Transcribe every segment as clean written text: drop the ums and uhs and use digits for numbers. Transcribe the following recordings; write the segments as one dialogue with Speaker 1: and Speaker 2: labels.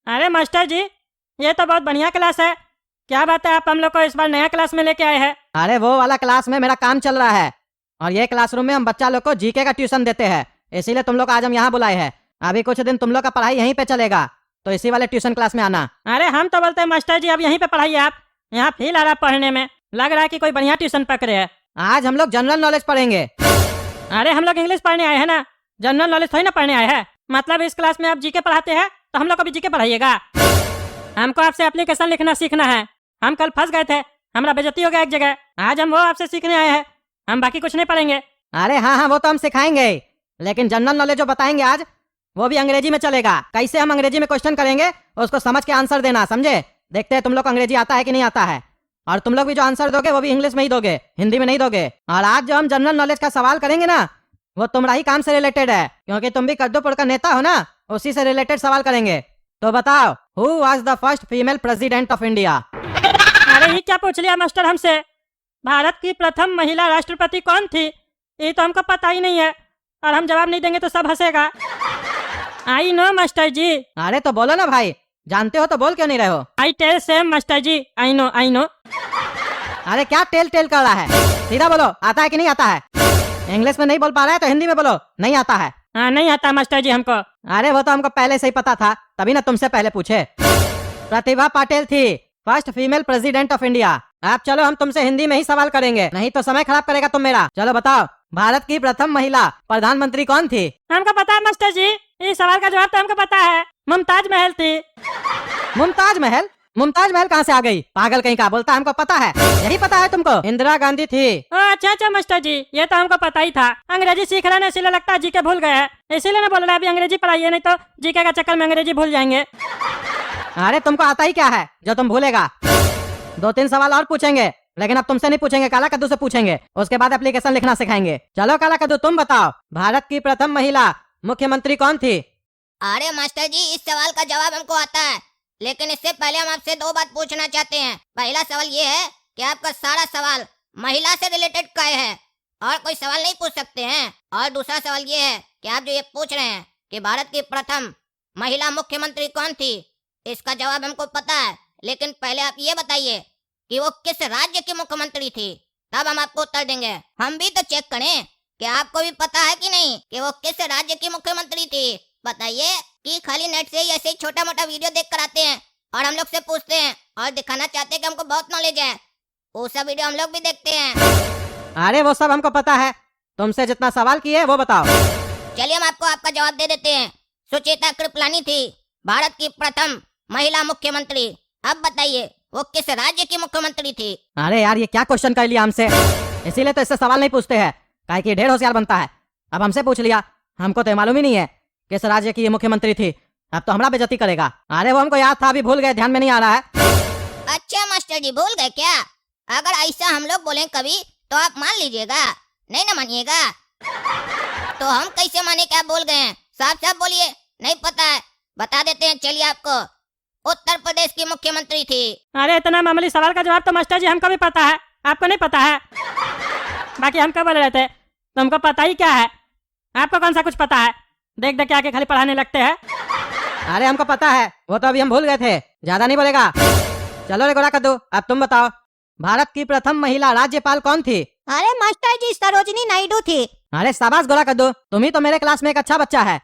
Speaker 1: अरे मास्टर जी, ये तो बहुत बढ़िया क्लास है। क्या बात है, आप हम लोग को इस बार नया क्लास में लेके आए हैं।
Speaker 2: अरे वो वाला क्लास में मेरा काम चल रहा है और ये क्लासरूम में हम बच्चा लोग को जीके का ट्यूशन देते हैं, इसीलिए तुम लोग आज हम यहाँ बुलाए हैं। अभी कुछ दिन तुम लोग का पढ़ाई यहीं पे चलेगा, तो इसी वाले ट्यूशन क्लास में आना।
Speaker 1: अरे हम तो बोलते हैं मास्टर जी अब यहीं पे पढ़ाइए, आप यहाँ फील आ रहा पढ़ने में, लग रहा है कि कोई बढ़िया ट्यूशन पकड़े है।
Speaker 2: आज हम लोग जनरल नॉलेज पढ़ेंगे।
Speaker 1: अरे हम लोग इंग्लिश पढ़ने आए हैं ना, जनरल नॉलेज थोड़ी ना पढ़ने आए हैं। मतलब इस क्लास में आप जीके पढ़ाते हैं तो हम लोग को भी जीके पढ़ाइएगा। हमको आपसे एप्लीकेशन लिखना सीखना है। हम कल फंस गए थे, हमारा बेइज्जती हो गया एक जगह। आज हम वो आपसे सीखने आए हैं, हम बाकी कुछ नहीं पढ़ेंगे।
Speaker 2: अरे हाँ हाँ, वो तो हम सिखाएंगे, लेकिन जनरल नॉलेज जो बताएंगे आज वो भी अंग्रेजी में चलेगा। कैसे हम अंग्रेजी में क्वेश्चन करेंगे उसको समझ के आंसर देना, समझे? देखते हैं तुम लोग को अंग्रेजी आता है कि नहीं आता है। और तुम लोग भी जो आंसर दोगे वो भी इंग्लिश में ही दोगे, हिंदी में नहीं दोगे। और आज जो हम जनरल नॉलेज का सवाल करेंगे ना, वो तुम्हारा ही काम से रिलेटेड है, क्योंकि तुम भी कद्दूपुर का नेता हो ना, उसी से रिलेटेड सवाल करेंगे। तो बताओ, who was the first female president of India?
Speaker 1: अरे ये क्या पूछ लिया मास्टर हमसे? भारत की प्रथम महिला राष्ट्रपति कौन थी, ये तो हमको पता ही नहीं है, और हम जवाब नहीं देंगे तो सब हंसेगा। आई नो मास्टर जी।
Speaker 2: अरे तो बोलो ना भाई, जानते हो तो बोल क्यों नहीं रहे हो?
Speaker 1: I tell same master ji, I know I know.
Speaker 2: अरे क्या टेल टेल कर रहा है? सीधा बोलो, आता है कि नहीं आता है? इंग्लिश में नहीं बोल पा रहा है तो हिंदी में बोलो, नहीं आता है।
Speaker 1: हाँ नहीं आता मास्टर जी हमको।
Speaker 2: अरे वो तो हमको पहले से ही पता था, तभी ना तुमसे पहले पूछे। प्रतिभा पाटिल थी first female president of India. अब चलो हम तुमसे हिंदी में ही सवाल करेंगे, नहीं तो समय खराब करेगा तुम मेरा। चलो बताओ, भारत की प्रथम महिला प्रधानमंत्री कौन थी?
Speaker 1: हमको पता है मास्टर जी, इस सवाल का जवाब तो हमको पता है, मुमताज महल थी।
Speaker 2: मुमताज महल? मुमताज महल कहाँ से आ गई? पागल कहीं का, बोलता हमको पता है। यही पता है तुमको? इंदिरा गांधी थी।
Speaker 1: अच्छा अच्छा मास्टर जी, ये तो हमको पता ही था। अंग्रेजी सीख रहे ना, इसीलिए लगता है जीके भूल गए हैं, इसीलिए ना बोल रहे अभी अंग्रेजी पढ़ाइए, नहीं तो जीके का चक्कर में अंग्रेजी भूल जाएंगे।
Speaker 2: अरे तुमको आता ही क्या है जो तुम भूलेगा? 2-3 सवाल और पूछेंगे, लेकिन अब तुमसे नहीं पूछेंगे, काला कद्दू से पूछेंगे। उसके बाद एप्लीकेशन लिखना सिखाएंगे। चलो काला कद्दू, तुम बताओ, भारत की प्रथम महिला मुख्यमंत्री कौन थी?
Speaker 3: अरे मास्टर जी, इस सवाल का जवाब हमको आता है, लेकिन इससे पहले हम आपसे 2 बात पूछना चाहते हैं। पहला सवाल ये है कि आपका सारा सवाल महिला से रिलेटेड का है और कोई सवाल नहीं पूछ सकते हैं। और दूसरा सवाल ये है कि आप जो ये पूछ रहे हैं कि भारत की प्रथम महिला मुख्यमंत्री कौन थी, इसका जवाब हमको पता है, लेकिन पहले आप ये बताइए कि वो किस राज्य की मुख्यमंत्री थी, तब हम आपको उत्तर देंगे। हम भी तो चेक करें कि आपको भी पता है कि नहीं कि वो किस राज्य की मुख्यमंत्री थी। बताइए कि खाली नेट से ही ऐसे ही छोटा मोटा वीडियो देख कर आते हैं और हम लोग से पूछते हैं और दिखाना चाहते हैं कि हमको बहुत नॉलेज है, वो सब वीडियो हम लोग भी देखते हैं।
Speaker 2: अरे वो सब हमको पता है, तुमसे जितना सवाल किए वो बताओ।
Speaker 3: चलिए हम आपको आपका जवाब दे देते हैं। सुचेता कृपलानी थी भारत की प्रथम महिला मुख्यमंत्री। अब बताइए वो किस राज्य की मुख्यमंत्री थी?
Speaker 2: अरे यार, ये क्या क्वेश्चन कर लिया हमसे, इसीलिए तो इससे सवाल नहीं पूछते हैं, काहे कि ढेर होशियार बनता है। अब हमसे पूछ लिया, हमको तो मालूम ही नहीं है किस राज्य की ये मुख्यमंत्री थी, अब तो हमारा बेइज्जती करेगा। अरे वो हमको याद था, अभी भूल गए, ध्यान में नहीं आ रहा है।
Speaker 3: अच्छा मास्टर जी, भूल गए क्या? अगर ऐसा हम लोग बोले कभी तो आप मान लीजिएगा, नहीं ना मानिएगा? तो हम कैसे माने क्या बोल गए हैं? साफ साफ बोलिए, नहीं पता है, बता देते हैं। चलिए, आपको उत्तर प्रदेश की मुख्यमंत्री थी।
Speaker 1: अरे इतना मामूली सवाल का जवाब तो मास्टर जी हमको भी पता है, आपको नहीं पता है। बाकी हम क्या बोल रहे थे, तुमको पता ही क्या है? आपको कौन सा कुछ पता है? देख देख के आके खाली पढ़ाने लगते हैं।
Speaker 2: अरे हमको पता है, वो तो अभी हम भूल गए थे, ज्यादा नहीं बोलेगा। चलो रे गोरा कद्दू, अब तुम बताओ, भारत की प्रथम महिला राज्यपाल कौन थी?
Speaker 3: अरे मास्टर जी, सरोजिनी नायडू थी।
Speaker 2: अरे शाबाश गोरा कद्दू, तुम ही तो मेरे क्लास में एक अच्छा बच्चा है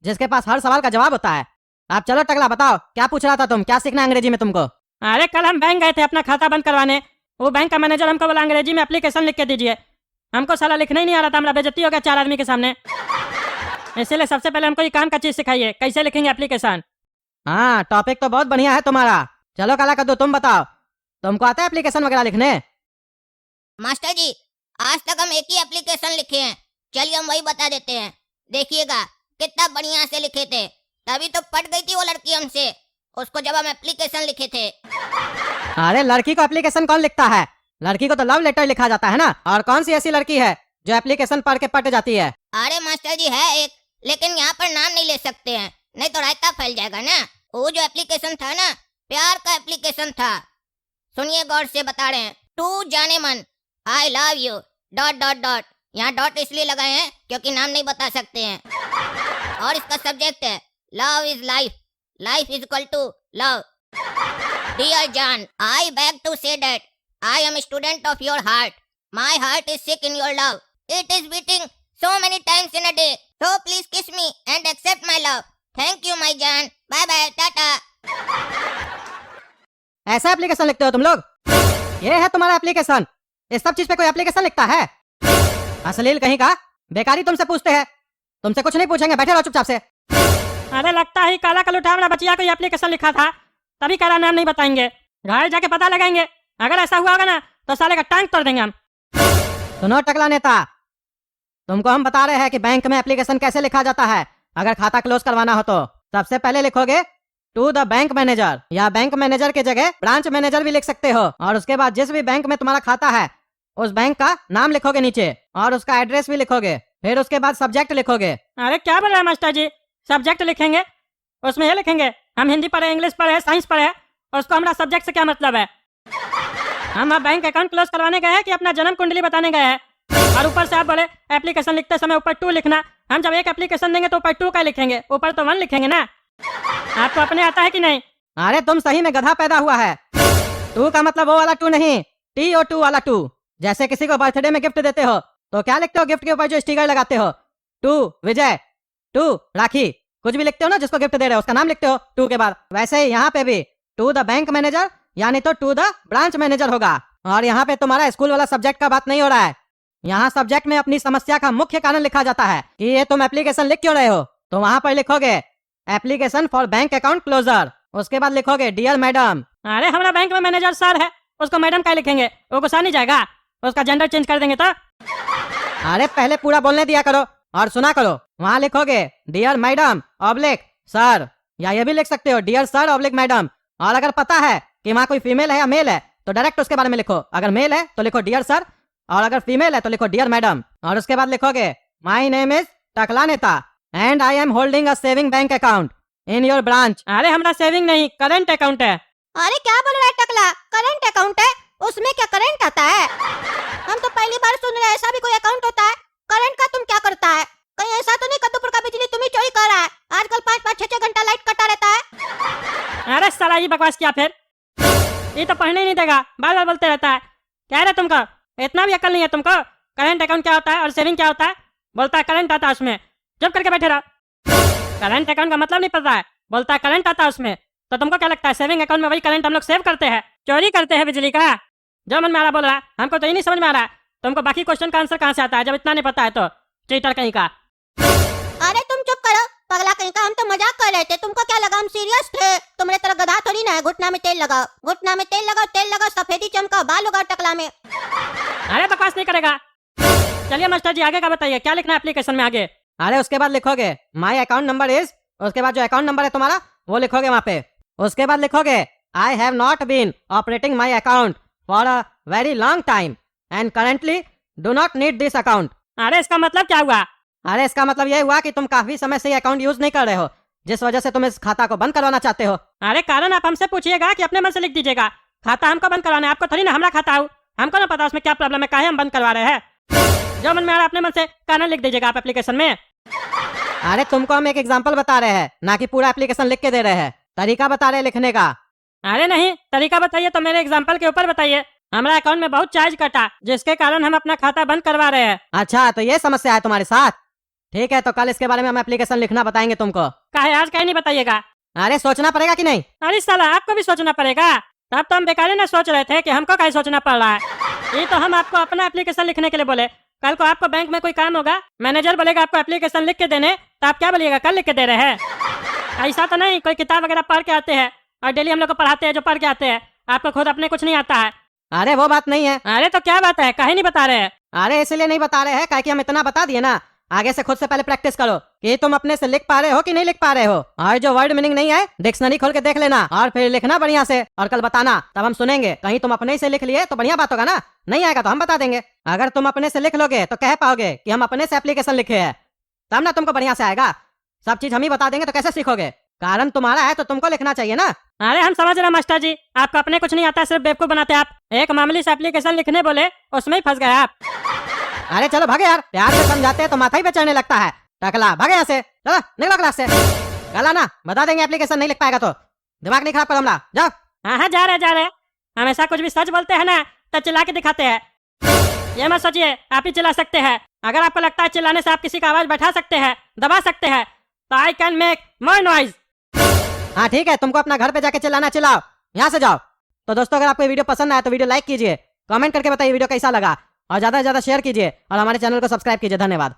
Speaker 2: जिसके पास हर सवाल का जवाब होता है। अब चलो टकला, बताओ क्या पूछ रहा था तुम, क्या सीखना अंग्रेजी में तुमको?
Speaker 1: अरे कल हम बैंक गए थे अपना खाता बंद करवाने, वो बैंक का मैनेजर हमको बोला अंग्रेजी में एप्लीकेशन लिख के दीजिए। हमको साला लिखना ही नहीं आ रहा था, हमारा बेइज्जती हो गया 4 आदमी के सामने। इसीलिए सबसे पहले हमको ये काम का चीज सिखाइए, कैसे लिखेंगे एप्लीकेशन।
Speaker 2: हाँ, टॉपिक तो बहुत बढ़िया है तुम्हारा। चलो काला कद्दू, तुम बताओ, तुमको आता है एप्लीकेशन वगैरह लिखने?
Speaker 3: मास्टर जी, आज तक हम एक ही एप्लीकेशन लिखे हैं, चलिए हम वही बता देते हैं। देखिएगा कितना बढ़िया से लिखे थे, तभी तो पट गई थी वो लड़की हमसे, उसको जब हम एप्लीकेशन लिखे थे।
Speaker 2: अरे लड़की को एप्लीकेशन कौन लिखता है? लड़की को तो लव लेटर लिखा जाता है ना। और कौन सी ऐसी लड़की है जो एप्लीकेशन पढ़ के पट जाती है?
Speaker 3: अरे मास्टर जी है एक, लेकिन यहाँ पर नाम नहीं ले सकते हैं, नहीं तो रायता फैल जाएगा ना। वो जो एप्लीकेशन था ना, प्यार का एप्लीकेशन था। सुनिए गौर से बता रहे हैं। टू जाने मन, I love U dot dot dot, यहाँ डॉट इसलिए लगाए हैं क्योंकि नाम नहीं बता सकते हैं। और इसका सब्जेक्ट है love is life, life is equal to love. Dear जान, I beg to say that I am student of your heart. My heart is sick in your love. It is beating so many times in a day. So please kiss me and accept my love. Thank you, my जान। Bye bye, Tata.
Speaker 2: ऐसा application लिखते हो तुम लोग? ये है तुम्हारा application? इस सब चीज पे कोई एप्लीकेशन लिखता है? अश्लील कहीं का। बेकारी तुमसे पूछते हैं, तुमसे कुछ नहीं पूछेंगे, बैठे रहो चुपचाप से।
Speaker 1: अरे लगता है काला कल उठा बचिया कोई एप्लीकेशन लिखा था, तभी काला नाम नहीं बताएंगे। घर जाके पता लगाएंगे, अगर ऐसा हुआ होगा ना तो साले का टांग तोड़ देंगे हम।
Speaker 2: सुनो टकला नेता, तुमको हम बता रहे हैं कि बैंक में एप्लीकेशन कैसे लिखा जाता है। अगर खाता क्लोज करवाना हो तो सबसे पहले लिखोगे टू द बैंक मैनेजर, या बैंक मैनेजर के जगह ब्रांच मैनेजर भी लिख सकते हो। और उसके बाद जिस भी बैंक में तुम्हारा खाता है उस बैंक का नाम लिखोगे नीचे, और उसका एड्रेस भी लिखोगे। फिर उसके बाद सब्जेक्ट लिखोगे।
Speaker 1: अरे क्या बोल रहे हैं मास्टर जी? सब्जेक्ट लिखेंगे? उसमें ये लिखेंगे हम हिंदी पढ़े, इंग्लिश पढ़े, साइंस पढ़े, और उसको हमारा सब्जेक्ट से क्या मतलब है? हम अब बैंक अकाउंट क्लोज करवाने गए हैं कि अपना जन्म कुंडली बताने गए हैं? और ऊपर से आप बोले एप्लीकेशन लिखते समय ऊपर 2 लिखना। हम जब एक एप्लीकेशन देंगे तो ऊपर 2 का लिखेंगे, ऊपर तो 1 लिखेंगे ना। आपको अपने आता है कि नहीं?
Speaker 2: अरे तुम सही में गधा पैदा हुआ है। 2 का मतलब वो वाला 2 नहीं, TO2 वाला 2। जैसे किसी को बर्थडे में गिफ्ट देते हो तो क्या लिखते हो? गिफ्ट के ऊपर जो स्टिकर लगाते हो, 2 विजय, 2 राखी, कुछ भी लिखते हो ना जिसको गिफ्ट दे रहे हो उसका नाम लिखते हो 2 के बाद। वैसे ही यहाँ पे भी टू द बैंक मैनेजर यानी तो टू द ब्रांच मैनेजर होगा। और यहाँ पे तुम्हारा स्कूल वाला सब्जेक्ट का बात नहीं हो रहा है। यहाँ सब्जेक्ट में अपनी समस्या का मुख्य कारण लिखा जाता है कि ये तुम एप्लीकेशन लिख क्यों रहे हो। तो वहाँ पर लिखोगे application for bank account closure. उसके बाद लिखोगे डियर मैडम।
Speaker 1: अरे हमारा बैंक में मैनेजर सर है, उसको मैडम क्या लिखेंगे? वो गुस्सा नहीं जाएगा? उसका जेंडर चेंज कर देंगे तो?
Speaker 2: अरे पहले पूरा बोलने दिया करो और सुना करो। वहाँ लिखोगे डियर मैडम ऑब्लिक सर, या ये भी लिख सकते हो डियर सर ऑब्लिक मैडम। और अगर पता है कि वहाँ कोई फीमेल है या मेल है तो डायरेक्ट उसके बारे में लिखो। अगर मेल है तो लिखो डियर सर, और अगर फीमेल है तो लिखो डियर मैडम। और उसके बाद लिखोगे माई नेम इज टकला नेता and I am holding a saving bank account in your branch.
Speaker 1: अरे हमारा सेविंग नहीं करंट अकाउंट है।
Speaker 3: अरे क्या बोल रहा है टकला? करंट अकाउंट है? उसमें क्या करंट आता है? हम तो पहली बार सुन रहे हैं ऐसा भी कोई अकाउंट होता है। करंट का तुम क्या करता है? कहीं ऐसा तो नहीं कद्दूपुर का बिजली तुम ही चोरी कर रहा है? आजकल 5-5 6-6 घंटा लाइट कटा रहता है।
Speaker 1: अरे साला ये बकवास किया फिर, ये तो पढ़ने ही नहीं देगा, बार बार बोलते रहता है। क्या रे तुमको इतना भी अकल नहीं है तुमको? करंट अकाउंट क्या होता है और सेविंग क्या होता है? बोलता है करंट आता है उसमें, चुप करके बैठे रहो। करंट अकाउंट का मतलब नहीं पता है, बोलता है करंट आता है उसमें। तो तुमको क्या लगता है सेविंग अकाउंट में वही करंट हम लोग सेव करते हैं? चोरी करते हैं बिजली का? जो मन में आ रहा बोल रहा है, हमको तो ये नहीं समझ में आ रहा है तुमको बाकी क्वेश्चन का आंसर कहाँ से आता है जब इतना नहीं पता है तो? चीटर कहीं का।
Speaker 3: अरे तुम चुप करो पगला कहीं का, हम तो मजाक कर रहे थे। तुमको क्या लगा हम सीरियस थे? तुम्हारे तरह गधा थोड़ी ना है। घुटना में तेल लगाओ, घुटना में तेल लगाओ, तेल लगाओ, सफेदी चमकाओ, बाल लगाओ टकला में।
Speaker 1: अरे बकवास नहीं करेगा। चलिए मास्टर जी आगे का बताइए, क्या लिखना है एप्लीकेशन में आगे?
Speaker 2: अरे उसके बाद लिखोगे माई अकाउंट नंबर इज, उसके बाद जो अकाउंट नंबर है तुम्हारा वो लिखोगे वहाँ पे। उसके बाद लिखोगे I have not been operating my account for a very long time and currently do not need this account.
Speaker 1: अरे इसका मतलब क्या हुआ?
Speaker 2: अरे इसका मतलब ये हुआ कि तुम काफी समय से ये अकाउंट यूज नहीं कर रहे हो, जिस वजह से तुम इस खाता को बंद करवाना चाहते हो।
Speaker 1: अरे कारण आप हमसे पूछिएगा कि अपने मन से लिख दीजिएगा। खाता हमको बंद करवाना है, आपको थोड़ी ना। हमारा खाता हो, हमको ना पता उसमें क्या प्रॉब्लम है, काहे हम बंद करवा रहे हैं। जो मन में आ रहा अपने मन से कारण लिख दीजिएगा आप एप्लीकेशन में।
Speaker 2: अरे तुमको हम एक एग्जाम्पल बता रहे हैं, ना कि पूरा एप्लीकेशन लिख के दे रहे हैं। तरीका बता रहे हैं लिखने का।
Speaker 1: अरे नहीं, तरीका बताइए तो मेरे एग्जाम्पल के ऊपर बताइए। हमारा अकाउंट में बहुत चार्ज कटा जिसके कारण हम अपना खाता बंद करवा रहे हैं।
Speaker 2: अच्छा तो ये समस्या है तुम्हारे साथ? ठीक है, तो कल इसके बारे में हम एप्लीकेशन लिखना बताएंगे तुमको।
Speaker 1: काहे आज कहीं नहीं बताइएगा?
Speaker 2: अरे सोचना पड़ेगा कि नहीं?
Speaker 1: अरे साला आपको भी सोचना पड़ेगा। तब तो हम बेकार ना सोच रहे थे कि हमको काहे सोचना पड़ रहा है। ये तो हम आपको अपना एप्लीकेशन लिखने के लिए बोले। कल को आपको बैंक में कोई काम होगा, मैनेजर बोलेगा आपको एप्लीकेशन लिख के देने, तो आप क्या बोलिएगा? कल लिख के दे रहे हैं। ऐसा तो नहीं कोई किताब वगैरह पढ़ के आते हैं और डेली हम लोग को पढ़ाते हैं जो पढ़ के आते हैं। आपको खुद अपने कुछ नहीं आता है।
Speaker 2: अरे वो बात नहीं है।
Speaker 1: अरे तो क्या बात है, काहे नहीं बता रहे हैं?
Speaker 2: अरे इसलिए नहीं बता रहे हैं काहे कि हम इतना बता दिए ना। आगे से खुद से पहले प्रैक्टिस करो कि तुम अपने से लिख पा रहे हो कि नहीं लिख पा रहे हो। और जो वर्ड मीनिंग नहीं है डिक्शनरी खोल के देख लेना और फिर लिखना बढ़िया से, और कल बताना, तब हम सुनेंगे। कहीं तुम अपने से लिख लिए तो बढ़िया बात होगा ना, नहीं आएगा तो हम बता देंगे। अगर तुम अपने से लिख लोगे तो कह पाओगे कि हम अपने से एप्लीकेशन लिखे हैं, तब ना तुमको बढ़िया से आएगा। सब चीज हम ही बता देंगे तो कैसे सीखोगे? कारण तुम्हारा है तो तुमको लिखना चाहिए ना।
Speaker 1: अरे हम समझ रहे हैं मास्टर जी, आपको अपने कुछ नहीं आता, सिर्फ बेवकूफ बनाते आप। एक मामूली से एप्लीकेशन लिखने बोले उसमें ही फंस गए आप।
Speaker 2: अरे चलो भागे यार, प्यार से समझाते हैं तो माथा ही पे चढ़ने लगता है। टकला भागे यहाँ से, चलो निकलो क्लास से। कल आना, बता देंगे एप्लीकेशन नहीं लिख पाएगा तो। दिमाग नहीं खराब करो हमला, जाओ।
Speaker 1: हाँ हाँ जा रहे हमेशा कुछ भी सच बोलते हैं ना तो चिल्ला के दिखाते हैं। ये मत सोचिए आप ही चिल्ला सकते हैं। अगर आपको लगता है चिल्लाने से आप किसी का आवाज बैठा सकते हैं, दबा सकते हैं, तो I can make more noise.
Speaker 2: हाँ ठीक है, तुमको अपना घर पे जाके चिल्लाना चिल्लाओ, यहाँ से जाओ। तो दोस्तों अगर आपको वीडियो पसंद आया तो वीडियो लाइक कीजिए, कमेंट करके बताइए वीडियो कैसा लगा, और ज्यादा से ज्यादा शेयर कीजिए और हमारे चैनल को सब्सक्राइब कीजिए। धन्यवाद।